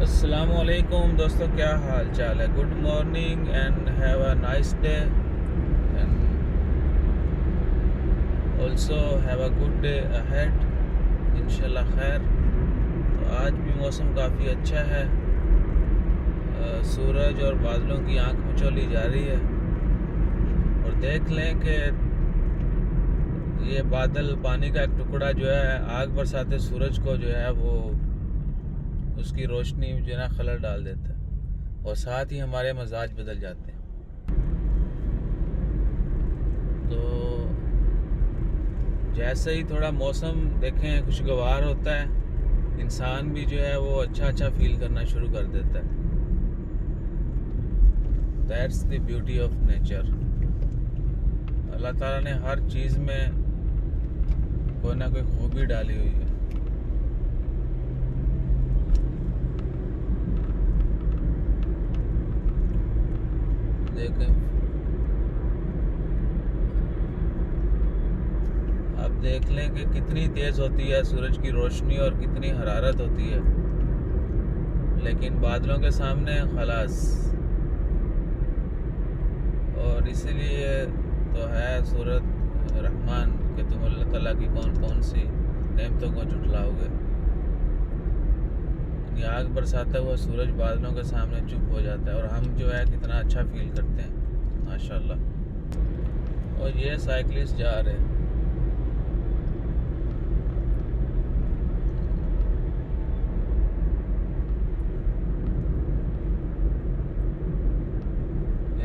अस्सलामुअलैकुम दोस्तों, क्या हाल चाल है। Good morning and have a nice day and also have a good day ahead इंशाल्लाह खैर। तो आज भी मौसम काफ़ी अच्छा है। सूरज और बादलों की आंख मिचौली जा रही है और देख लें कि ये बादल पानी का एक टुकड़ा जो है आग बरसाते सूरज को जो है वो उसकी रोशनी जो है ना खलल डाल देता है और साथ ही हमारे मजाज बदल जाते हैं। तो जैसे ही थोड़ा मौसम देखें खुशगवार होता है, इंसान भी जो है वो अच्छा फील करना शुरू कर देता है। That's the beauty of nature. अल्लाह ताला ने हर चीज़ में कोई ना कोई खूबी डाली हुई है। देखें, अब देख लें कि कितनी तेज़ होती है सूरज की रोशनी और कितनी हरारत होती है, लेकिन बादलों के सामने खलास। और इसीलिए तो है सूरत रहमान कि तुम अल्लाह ताला की कौन कौन सी नेमतों को झुठलाओगे। आग बरसाता हुआ सूरज बादलों के सामने चुप हो जाता है और हम जो है कितना अच्छा फील करते हैं माशाल्लाह। और ये साइकिलिस्ट जा रहे हैं।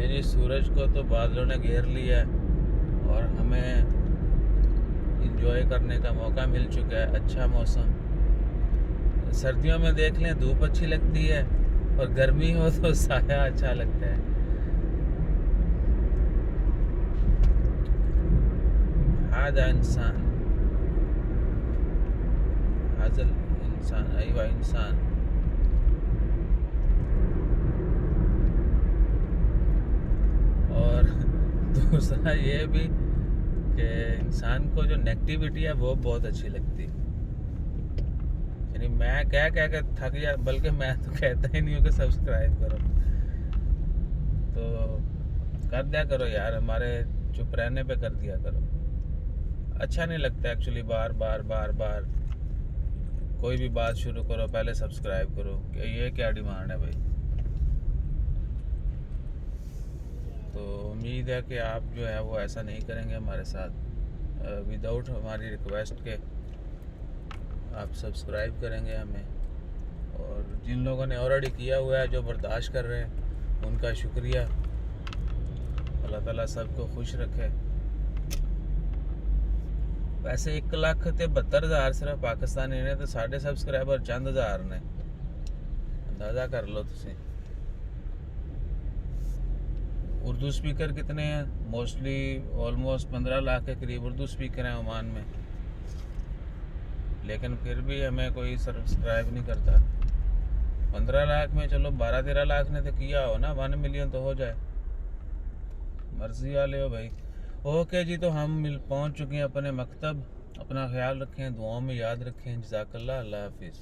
जी सूरज को तो बादलों ने घेर लिया है और हमें इंजॉय करने का मौका मिल चुका है। अच्छा मौसम। सर्दियों में देख लें धूप अच्छी लगती है और गर्मी हो तो साया अच्छा लगता है। हाजा इंसान, हाजल इंसान, अयवा इंसान। और दूसरा ये भी कि इंसान को जो नेगेटिविटी है वो बहुत अच्छी लगती है। यानी मैं क्या कह के थक जा, बल्कि मैं तो कहता ही नहीं हूँ कि सब्सक्राइब करो। तो कर दिया करो यार, हमारे चुप रहने पे कर दिया करो। अच्छा नहीं लगता एक्चुअली बार बार कोई भी बात शुरू करो पहले सब्सक्राइब करो। ये क्या डिमांड है भाई। तो उम्मीद है कि आप जो है वो ऐसा नहीं करेंगे हमारे साथ विदाउट हमारी रिक्वेस्ट के। आप सब्सक्राइब करेंगे हमें। और जिन लोगों ने ऑलरेडी किया हुआ है, जो बर्दाश्त कर रहे हैं, उनका शुक्रिया। अल्लाह ताला सबको खुश रखे। वैसे 1,72,000 सिर्फ पाकिस्तानी ने, तो साढ़े सब्सक्राइबर चंद हज़ार ने। अंदाज़ा कर लो तुसी। उर्दू स्पीकर कितने हैं? मोस्टली ऑलमोस्ट 15 लाख के करीब उर्दू स्पीकर हैं ओमान में, लेकिन फिर भी हमें कोई सब्सक्राइब नहीं करता। 15 लाख में चलो 12-13 लाख ने तो किया हो ना, 1 मिलियन तो हो जाए। मर्जी वाले हो भाई। ओके जी, तो हम पहुंच चुके हैं अपने मकतब। अपना ख्याल रखें, दुआओं में याद रखें। जज़ाकल्लाह, अल्लाह हाफिज़।